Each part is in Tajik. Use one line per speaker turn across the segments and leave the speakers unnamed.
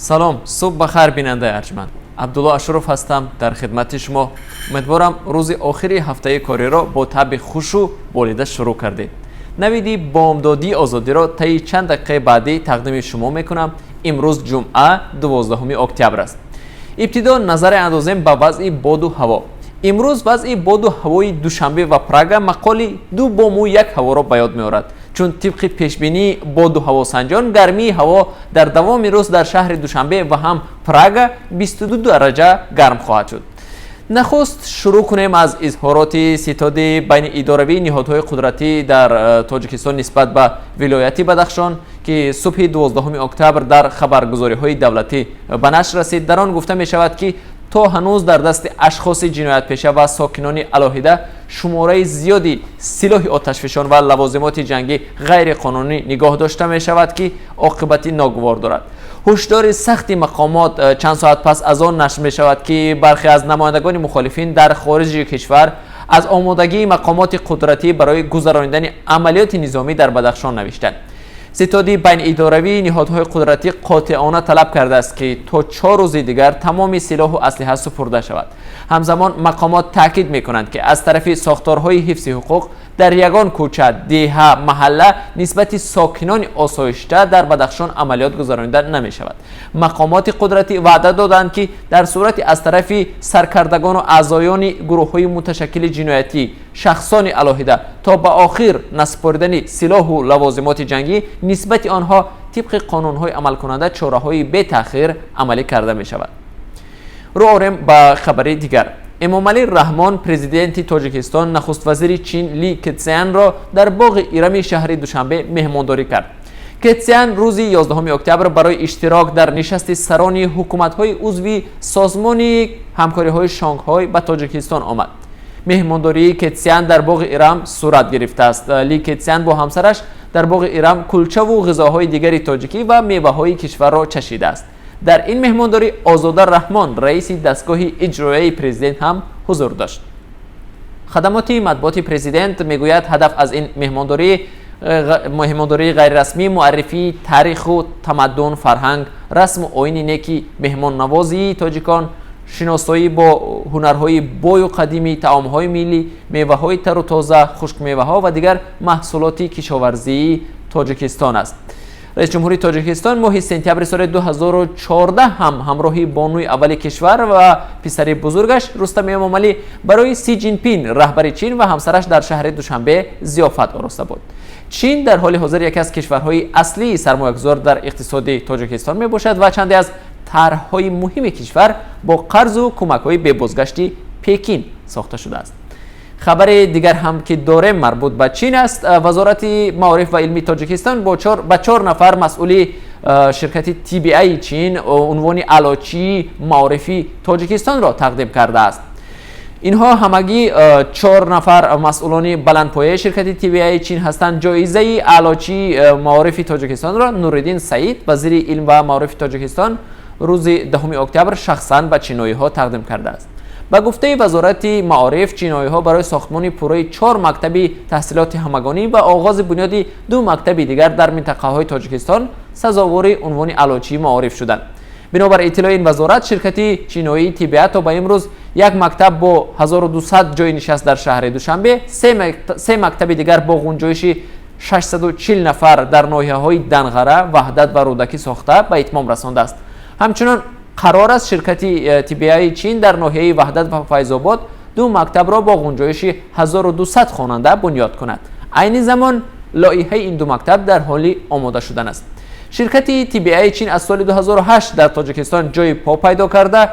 салом, субҳ бахайр бинандаи арҷманд. Абдулло Ашуроф ҳастам дар хидмати шумо. Умедворам рӯзи охири ҳафтаи кориро бо таби хушу болида шурӯъ кардед. навиди бомдодии озодиро таи чанд дақиқаи баъдӣ тақдими шумо мекунам. имрӯз ҷумъа 12 октябр аст. ибтидо назаре андозем ба вазъи боду ҳаво. имрӯз вазъи боду ҳавои душанбе ва Прага мақоли 2 бому 1 ҳаворо ба ёд меорад. чун тибқи пешбинии боду ҳавосанҷон гармии ҳаво дар давоми рӯз дар шаҳри Душанбе ва ҳам Прага 22 дараҷа гарм хоҳад шуд. нахуст шурӯъ кунем аз изҳороти ситоди байни идоравии ниҳодҳои қудратӣ дар Тоҷикистон нисбат ба вилояти Бадахшон ки субҳи 12 октябр дар хабаргузориҳои давлатӣ ба нашр расид. дар он гуфта мешавад ки то ҳанӯз дар дасти ашхоси ҷиноятпеша ва сокинони алоҳида шумораи зиёди силоҳи оташфишон ва лавозимоти ҷангӣ ғайриқонунӣ нигоҳ дошта мешавад ки оқибати ногувор дорад. ҳушдори сахти мақомот чанд соат пас аз он нашр мешавад ки бархе аз намояндагони мухолифин дар хориҷи кишвар аз омодагии мақомоти қудратӣ барои гузаронидани амалиёти низомӣ дар Бадахшон навиштанд. ситоди байнидоравии ниҳодҳои қудратӣ қотиона талаб кардааст ки то 4 рӯзи дигар тамоми силоҳу аслиҳа супурда шавад. ҳамзамон мақомот таъкид мекунанд ки аз тарафи сохторҳои ҳифзи ҳуқуқ дар ягон кӯча, деҳа, маҳалла нисбати сокинони осоишта дар Бадахшон амалиёт гузаронида намешавад. мақомоти қудратӣ ваъда доданд ки дар сурати аз тарафи саркардагону аъзоёни гурӯҳҳои муташаккили ҷиноятӣ, шахсони алоҳида то ба охир наспоридани силоҳу лавозимоти ҷангӣ нисбати онҳо тибқи қонунҳои амалкунанда чораҳои бетаъхир амалӣ карда мешавад. рӯ орем ба хабари дигар. эмомалӣ раҳмон президенти Тоҷикистон нахуствазири Чин Ли Кэцянро дар боғи ирами шаҳри Душанбе меҳмондорӣ кард. Кэцян рӯзи 11 октябр барои иштирок дар нишасти сарони ҳукуматҳои узви созмони ҳамкориҳои Шонгҳой ба Тоҷикистон омад. меҳмондории Кэцян дар боғи Ирам сурат гирифтааст. Ли Кэцян бо ҳамсараш дар боғи Ирам кулчаву ғизоҳои дигари тоҷикӣ ва меваҳои кишварро чашидааст. дар ин меҳмондорӣ Озода Раҳмон, раиси дастгоҳи иҷроияи президент ҳам ҳузур дошт. хадамоти матбуоти президент мегӯяд ҳадаф аз ин меҳмондории ғайрирасмӣ муаррифии тариху тамаддун, фарҳанг, расму оини неки меҳмоннавозии тоҷикон, шиносоӣ бо ҳунарҳои бою қадимии таомҳои миллӣ, меваҳои тару тоза, хушкмеваҳо ва дигар маҳсулоти кишоварзии Тоҷикистон аст. раис ҷумҳури Тоҷикистон моҳи сентябри соли 2014 ҳам ҳамроҳи бонуи аввали кишвар ва писари бузургаш Рустами Эмомалӣ барои Си Ҷинпин, раҳбари Чин ва ҳамсараш дар шаҳри Душанбе зиёфат ороста буд. Чин дар ҳоли ҳозир яке аз кишварҳои аслии сармоягузор дар иқтисоди Тоҷикистон мебошад ва чанде аз тарҳҳои муҳими кишвар бо қарзу кӯмакҳои бебозгашти Пекин сохта шудааст. хабари дигар ҳам ки дорем марбут ба Чин аст. вазорати маориф ва илми Тоҷикистон ба 4 нафар масъули ширкати TBI Чин унвони аълочии маорифи Тоҷикистонро тақдим кардааст. инҳо ҳамагӣ 4 нафар масъулони баландпояи ширкати TBI Чин ҳастанд. ҷоизаи аълочии маорифи Тоҷикистонро Нуриддин Саид, вазири илм ва маорифи Тоҷикистон, рӯзи 10 октябр шахсан ба чиноиҳо тақдим кардааст. ба гуфтаи вазорати маориф, чиноиҳо барои сохтмони пурраи 4 мактаби таҳсилоти ҳамагонӣ ва оғози бунёди 2 мактаби дигар дар минтақаҳои Тоҷикистон сазовори унвони аълочии маориф шуданд. бинобар иттилои ин вазорат, ширкати чиноии TBI то ба имрӯз 1 мактаб бо 1200 ҷои нишаст дар шаҳри Душанбе, 3 мактаби дигар бо ғунҷоиши 640 нафар дар ноҳияҳои Данғара, Ваҳдат ва Рӯдакӣ сохта ба итмом расондааст. ҳамчунон қарор аст ширкати TBI Чин дар ноҳияи Ваҳдат ва Файзобод 2 мактабро бо ғунҷоиши 1200 хонанда бунёд кунад. айни замон лоиҳаи ин 2 мактаб дар ҳоли омода шудан аст. ширкати TBI Чин аз соли 2008 дар Тоҷикистон ҷои по пайдо карда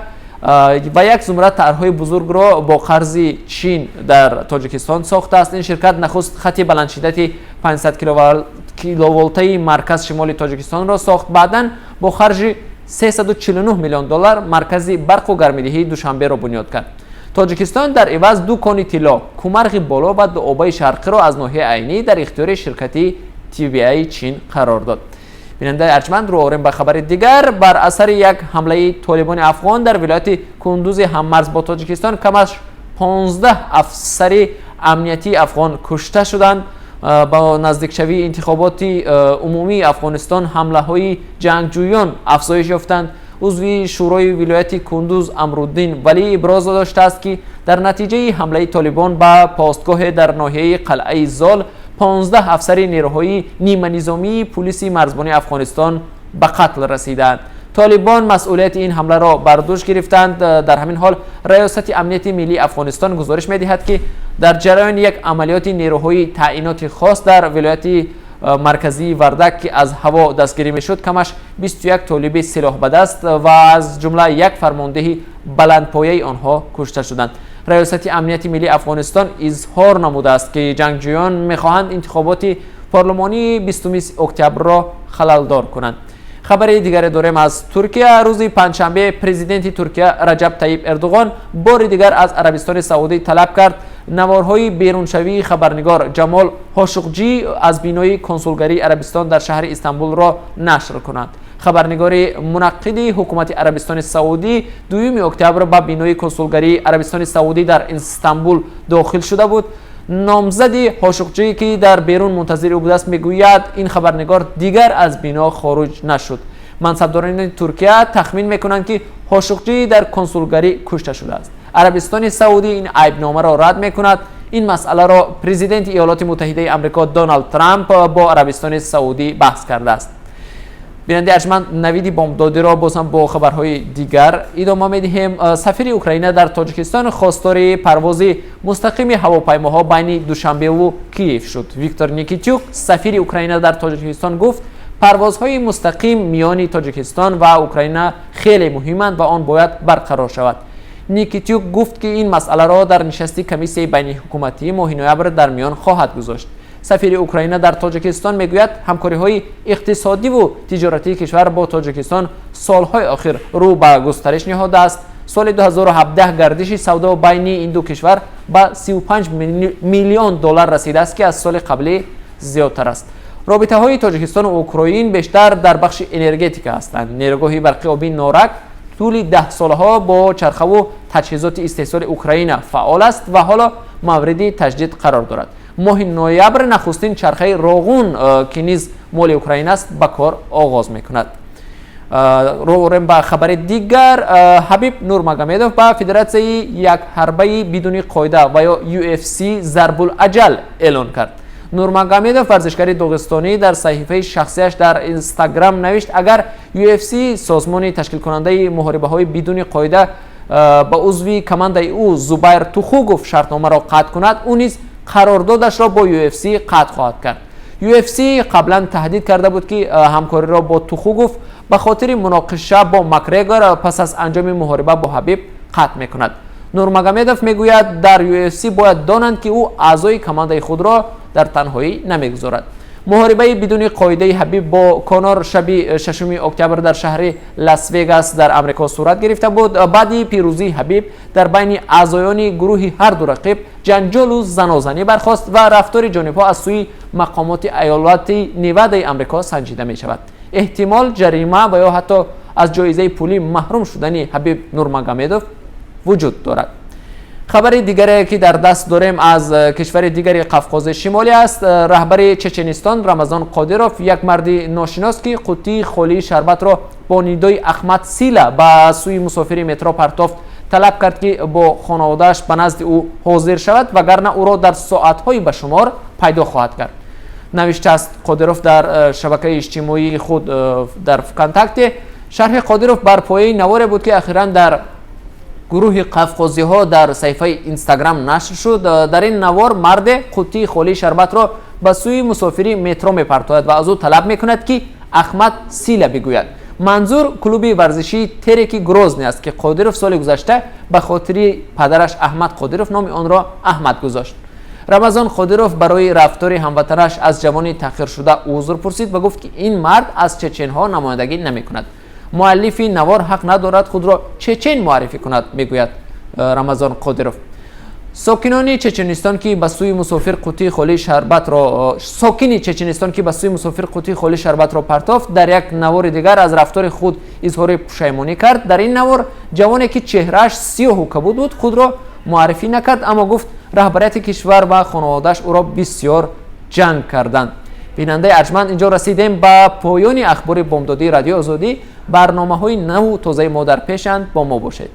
ва як зумра тарҳҳои бузургро бо қарзи Чин дар Тоҷикистон сохтааст. ин ширкат нахуст хати баландшиддати 500 киловолтаи марказ шимоли Тоҷикистонро сохт. баъдан бо харҷи $349 миллион маркази барқу гармидиҳии Душанберо бунёд кард. Тоҷикистон дар иваз 2 кони тилло, кӯмарғи боло ва дуобаи шарқиро аз ноҳияи айнӣ дар ихтиёри ширкати TBI Чин қарор дод. бинандаи арҷманд, рӯ орем ба хабари дигар. бар асари як ҳамлаи толибони афғон дар вилояти Кундузи ҳаммарз бо Тоҷикистон кам аз 15 афсари амнияти афғон кушта шуданд. با نزدیکشوی انتخابات عمومی افغانستان حمله های جنگجویان افزایش یافتند. عضو شورای ولایت کندوز امرالدین ولی ابراز داشته است که در نتیجه حمله طالبان به پاستگاه در ناحیه قلعه زال 15 افسر نیروهای نیمه نظامی پلیس مرزبان افغانستان به قتل رسیدند. طالبان مسئولیت این حمله را بر دوش گرفتند. در همین حال ریاست امنیت ملی افغانستان گزارش می‌دهد که در جریان یک عملیات نیروهای تعیینات خاص در ولایت مرکزی وردک که از هوا دستگیری میشد کمش 21 طالب سلاح به دست و از جمله یک فرمانده بلندپایه آنها کشته شدند. ریاست امنیت ملی افغانستان اظهار نموده است که جنگجویان میخواهند انتخابات پارلمانی 20 اکتبر را خللدار کنند. خبر دیگر داریم از ترکیه. روز پنجشنبه پرزیدنت ترکیه رجب طیب اردوغان بار دیگر از عربستان سعودی طلب کرد نوارهای بیرونشوی خبرنگار جمال هاشقجی از بینای کنسولگری عربستان در شهر استانبول را نشر کنند. خبرنگار منعقد حکومت عربستان سعودی 2 اکتبر به بینای کنسولگری عربستان سعودی در استانبول داخل شده بود. نامزد هاشقجی که در بیرون منتظر او بوده است میگوید این خبرنگار دیگر از بینا خارج نشد. منصبداران ترکیه تخمین میکنند که هاشقجی در کنسولگری کشته شده است. عربستان سعودی این عیبنامه را رد میکند. این مسئله را پرزیدنت ایالات متحده آمریکا دونالد ترامپ با عربستان سعودی بحث کرده است. بیننده ارجمند، نوید بامدادی را باز هم با خبرهای دیگر ادامه میدهیم. سفیر اوکراین در تاجیکستان خواستار پرواز مستقیم هواپیماها بین دوشنبه و کیف شد. ویکتور نیکیتیوک سفیر اوکراین در تاجیکستان گفت پروازهای مستقیم میان تاجیکستان و اوکراین خیلی مهمند و آن باید برقرار شود. نیکیتیوک گفت که این مسئله را در نشست کمیسیون بین حکومتی ماه نوامبر در میان خواهد گذاشت. سفیر اوکراین در تاجیکستان میگوید همکاری‌های اقتصادی و تجارتی کشور با تاجیکستان سالهای اخیر رو به گسترش نهاده است. سال 2017 گردش سودا بین این دو کشور به 35 میلیون دلار رسیده است که از سال قبلی زیادتر است. رابطه‌های تاجیکستان و اوکراین بیشتر در بخش انرژتیک هستند. نیروگاه برقی آبی نورک طول 10 سالها با چرخه و تجهیزات استحصال اوکراین فعال است و حالا مورد تجدید قرار دارد. ماه نوامبر نخستین چرخه راغون که نیز مال اوکراین است به کار آغاز میکند. رویم به خبر دیگر. حبیب نورمگامدوف به فدراسیون یک حربه بدون قاعده و یا UFC ضرب الاجل اعلان کرد. نورمگامدوف ورزشکار داغستانی در صحیفه شخصیش در اینستاگرام نوشت اگر UFC سازمان تشکیل کننده محاربه های بدون قاعده با عضو کمانده او زبیر توخوگوف شرطنامه را قطع کند او نیز قراردادش را با UFC قطع خواهد کرد. UFC قبلا تهدید کرده بود که همکاری را با توخوگوف به خاطر مناقشه با مکگregor پس از انجام محاربه با حبیب قطع میکند. نورمگامدوف میگوید در UFC باید دانند که او اعضای کمانده خود را در تنهایی نمیگذارد. محاربه بدون قاعده حبیب با کانور شب 6 اکتبر در شهر لاس وگاس در آمریکا صورت گرفته بود. بعد پیروزی حبیب در بین اعضایان گروه هر دو رقیب جنجال و زنازنی برخاست و رفتار جانبها از سوی مقامات ایالات نیوادا آمریکا سنجیده می شود. احتمال جریمه و یا حتی از جایزه پولی محروم شدن حبیب نورمگامدوف وجود دارد. خبر دیگری که در دست داریم از کشور دیگری قفقاز شمالی است. رهبر چچنستان رمضان قادروف یک مرد ناشناس که قوطی خالی شربت را با ندای احمد سیلا به سوی مسافر مترو پرتافت طلب کرد که با خانواده‌اش به نزد او حاضر شود وگرنه او را در ساعت‌های به شمار پیدا خواهد کرد. نوشته است قادروف در شبکه اجتماعی خود در کانتاکت. شرح قادروف بر پایه نواری بود که اخیراً در گروه قفقازی ها در صفحه اینستاگرام نشر شد. در این نوار مرد قوطی خالی شربت را به سوی مسافری مترو میپرتاید و از او طلب میکند که احمد سیلا بگوید. منظور کلوب ورزشی ترکی گروزنی است که قادروف سال گذشته به خاطر پدرش احمد قادروف نام آن را احمد گذاشت. رمضان قادروف برای رفتار هموطنش از جوان تحقیر شده عذر پرسید و گفت که این مرد از چچن ها نمایندگی نمیکند. مؤلف نوار حق ندارد خود را چچن معرفی کند میگوید رمضان قادروف. ساکنان چچنستان که به سوی مسافر قوطی خالی شربت را پرتافت در یک نوار دیگر از رفتار خود اظهار پشیمانی کرد. در این نوار جوانی که چهرهش سیاه و کبود بود خود را معرفی نکرد اما گفت رهبریت کشور و خانواده‌اش او را بسیار ҷанг карданд. бинандаи арҷманд, инҷо расидем ба поёни ахбори бомдодии радиои озодӣ. барномаҳои наву тозаи мо дар пешанд. бо мо бошед.